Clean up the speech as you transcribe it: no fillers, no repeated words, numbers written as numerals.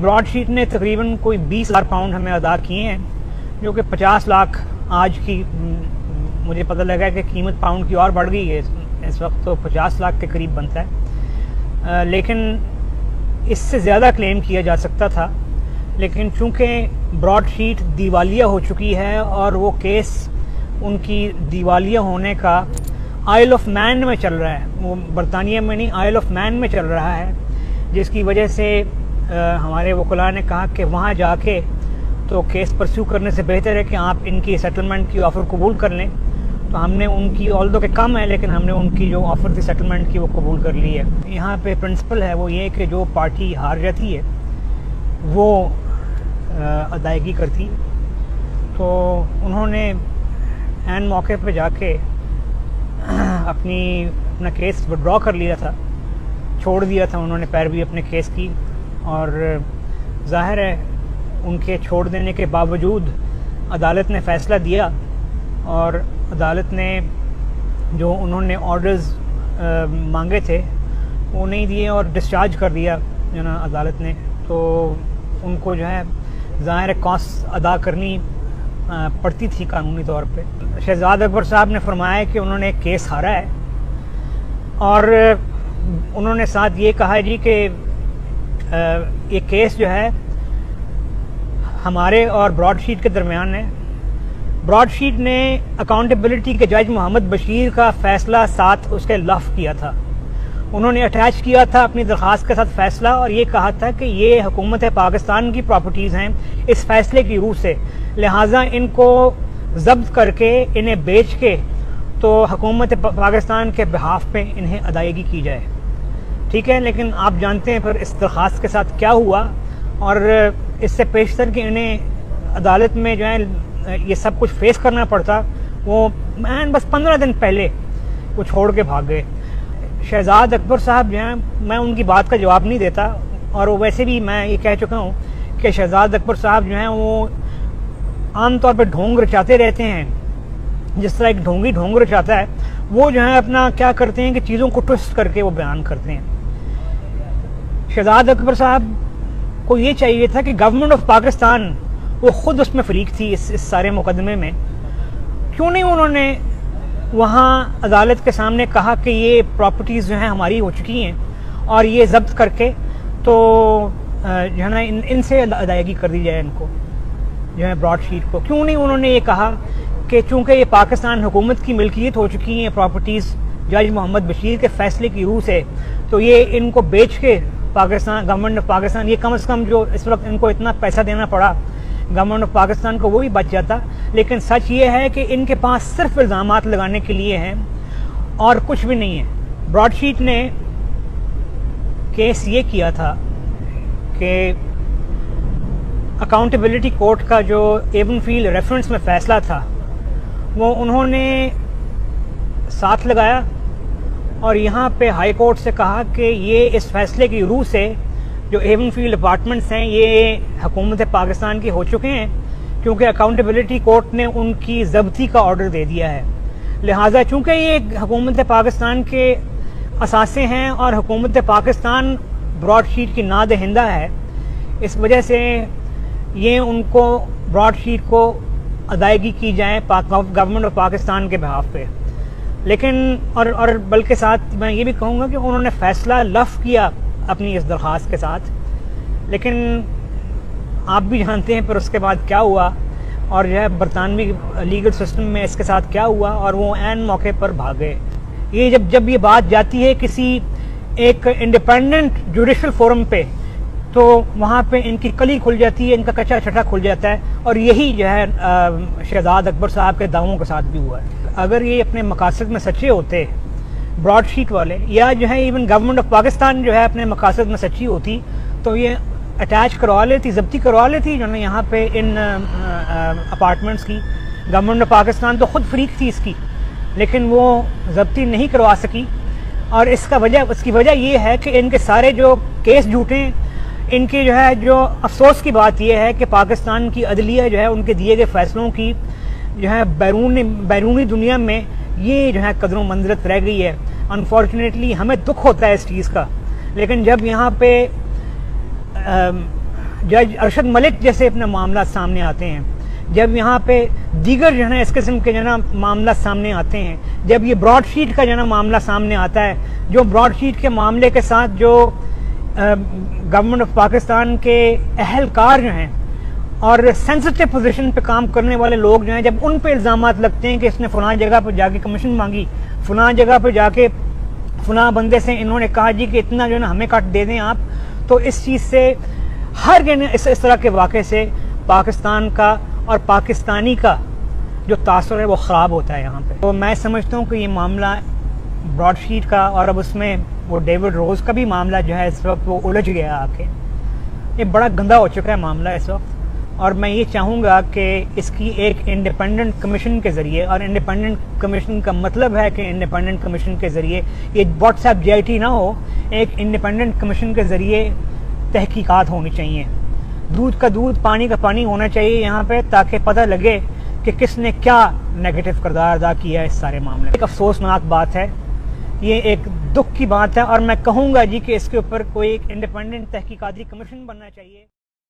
Broadsheet ने तकरीबन कोई 20,000 पाउंड हमें अदा किए हैं, जो कि 50 लाख आज की मुझे पता लगा कि कीमत पाउंड की और बढ़ गई है, इस वक्त तो 50 लाख के करीब बनता है। लेकिन इससे ज़्यादा क्लेम किया जा सकता था, लेकिन चूँकि ब्रॉडशीट दिवालिया हो चुकी है और वो केस उनकी दिवालिया होने का आइल ऑफ मैन में चल रहा है, वो बरतानिया में नहीं आइल ऑफ मैन में चल रहा है, जिसकी वजह से हमारे वकला ने कहा कि वहाँ जाके तो केस परस्यू करने से बेहतर है कि आप इनकी सेटलमेंट की ऑफ़र कबूल कर लें। तो हमने उनकी ऑल्दो के कम है, लेकिन हमने उनकी जो ऑफ़र थी सेटलमेंट की वो कबूल कर ली है। यहाँ पे प्रिंसिपल है वो ये कि जो पार्टी हार जाती है वो अदायगी करती है। तो उन्होंने एन मौके पे जाके अपना केस विड्रॉ कर लिया था, छोड़ दिया था उन्होंने पैरवी अपने केस की। और ज़ाहिर है उनके छोड़ देने के बावजूद अदालत ने फ़ैसला दिया और अदालत ने जो उन्होंने ऑर्डर्स मांगे थे वो नहीं दिए और डिस्चार्ज कर दिया जो ना अदालत ने। तो उनको जो है ज़ाहिर है कॉस्ट अदा करनी पड़ती थी कानूनी तौर पे। शहजाद अकबर साहब ने फरमाया कि उन्होंने एक केस हारा है और उन्होंने साथ ये कहा है जी कि ये केस जो है हमारे और ब्रॉडशीट के दरमियान है। ब्रॉडशीट ने अकाउंटेबिलिटी के जज मोहम्मद बशीर का फ़ैसला साथ उसके लफ किया था, उन्होंने अटैच किया था अपनी दरख्वास्त के साथ फ़ैसला और ये कहा था कि ये हुकूमत पाकिस्तान की प्रॉपर्टीज़ हैं इस फैसले की रूह से, लिहाजा इनको जब्त करके इन्हें बेच के तो हुकूमत पाकिस्तान के बिहाफ पे इन्हें अदायगी की जाए। ठीक है, लेकिन आप जानते हैं फिर इस दरख्वास्त के साथ क्या हुआ और इससे पेशतर कि इन्हें अदालत में जो है ये सब कुछ फेस करना पड़ता, वो मैन बस 15 दिन पहले वो छोड़ के भाग गए। शहजाद अकबर साहब जो हैं, मैं उनकी बात का जवाब नहीं देता और वैसे भी मैं ये कह चुका हूँ कि शहजाद अकबर साहब जो हैं वो आमतौर पर ढोंग रचाते रहते हैं। जिस तरह एक ढोंगी ढोंग रचाता है, वो जो है अपना क्या करते हैं कि चीज़ों को ट्विस्ट करके वो बयान करते हैं। शहजाद अकबर साहब को ये चाहिए था कि गवर्नमेंट ऑफ पाकिस्तान वो खुद उसमें फरीक थी इस सारे मुकदमे में। क्यों नहीं उन्होंने वहाँ अदालत के सामने कहा कि ये प्रॉपर्टीज़ जो हैं हमारी हो चुकी हैं और ये जब्त करके तो जो है ना इनसे अदायगी कर दी जाए, इनको जो है ब्रॉडशीट को। क्यों नहीं उन्होंने ये कहा कि चूँकि ये पाकिस्तान हुकूमत की मिल्कियत हो चुकी हैं प्रॉपर्टीज़ जज मोहम्मद बशीर के फैसले की रूह से, तो ये इनको बेच के पाकिस्तान गवर्नमेंट ऑफ पाकिस्तान ये कम से कम जो इस वक्त इनको इतना पैसा देना पड़ा गवर्नमेंट ऑफ पाकिस्तान को वो भी बच जाता। लेकिन सच ये है कि इनके पास सिर्फ इल्ज़ामात लगाने के लिए हैं और कुछ भी नहीं है। ब्रॉडशीट ने केस ये किया था कि अकाउंटेबिलिटी कोर्ट का जो एवनफील्ड रेफरेंस में फ़ैसला था वो उन्होंने साथ लगाया और यहाँ पे हाई कोर्ट से कहा कि ये इस फैसले की रूह से जो एवनफील्ड अपार्टमेंट्स हैं ये हुकूमत पाकिस्तान के हो चुके हैं, क्योंकि अकाउंटेबिलिटी कोर्ट ने उनकी ज़ब्ती का ऑर्डर दे दिया है। लिहाजा चूँकि ये हुकूमत पाकिस्तान के असासे हैं और हुकूमत पाकिस्तान ब्रॉडशीट की नादहिंदा है, इस वजह से ये उनको ब्रॉडशीट को अदायगी की जाए गवर्नमेंट ऑफ पाकिस्तान के बिहाफ पे। लेकिन और बल्कि साथ मैं ये भी कहूँगा कि उन्होंने फ़ैसला लफ किया अपनी इस दरख्वास्त के साथ, लेकिन आप भी जानते हैं फिर उसके बाद क्या हुआ और जो है बरतानवी लीगल सिस्टम में इसके साथ क्या हुआ और वो ऐन मौके पर भाग गए। ये जब ये बात जाती है किसी एक इंडिपेंडेंट जुडिशल फोरम पे, तो वहाँ पे इनकी कली खुल जाती है, इनका कच्चा छठा खुल जाता है और यही जो है शहजाद अकबर साहब के दावों के साथ भी हुआ है। अगर ये अपने मकासद में सच्चे होते ब्रॉडशीट वाले, या जो है इवन गवर्नमेंट ऑफ पाकिस्तान जो है अपने मकासद में सच्ची होती, तो ये अटैच करवा लेती, जब्ती करवा लेती जो है यहाँ पे इन अपार्टमेंट्स की। गवर्नमेंट ऑफ पाकिस्तान तो खुद फरीक थी इसकी, लेकिन वो जब्ती नहीं करवा सकी और इसकी वजह ये है कि इनके सारे जो केस झूठे हैं। इनकी जो है जो अफसोस की बात यह है कि पाकिस्तान की अदलिया जो है उनके दिए गए फैसलों की जो है बैरूनी दुनिया में ये जो है कदरों मंजरत रह गई है। अनफॉर्चुनेटली हमें दुख होता है इस चीज़ का, लेकिन जब यहाँ पे जज अरशद मलिक जैसे अपने मामला सामने आते हैं, जब यहाँ पे दीगर जो है इस किस्म के जो ना मामला सामने आते हैं, जब ये ब्रॉडशीट का जो ना मामला सामने आता है, जो ब्रॉडशीट के मामले के साथ जो गवर्नमेंट ऑफ पाकिस्तान के अहलकार जो हैं और सेंसिटिव पोजीशन पे काम करने वाले लोग जो हैं, जब उन पे इल्ज़ामात लगते हैं कि इसने फलां जगह पर जाके कमीशन मांगी, फलां जगह पर जाके फलां बंदे से इन्होंने कहा जी कि इतना जो है ना हमें काट दे दें आप, तो इस चीज़ से हर इस तरह के वाक़े से पाकिस्तान का और पाकिस्तानी का जो तासुर है वो ख़राब होता है यहाँ पे। तो मैं समझता हूँ कि ये मामला ब्रॉडशीट का और अब उसमें वो डेविड रोज़ का भी मामला जो है इस वक्त वो उलझ गया आके, ये बड़ा गंदा हो चुका है मामला इस वक्त। और मैं ये चाहूँगा कि इसकी एक इंडिपेंडेंट कमीशन के ज़रिए, और इंडिपेंडेंट कमीशन का मतलब है कि इंडिपेंडेंट कमीशन के ज़रिए ये व्हाट्सएप JIT ना हो, एक इंडिपेंडेंट कमीशन के ज़रिए तहकीकात होनी चाहिए। दूध का दूध पानी का पानी होना चाहिए यहाँ पे, ताकि पता लगे कि किसने क्या नेगेटिव किरदार अदा किया है इस सारे मामले में। एक अफसोसनाक बात है, ये एक दुख की बात है, और मैं कहूँगा जी कि इसके ऊपर कोई एक इंडिपेंडेंट तहकीकाती कमीशन बनना चाहिए।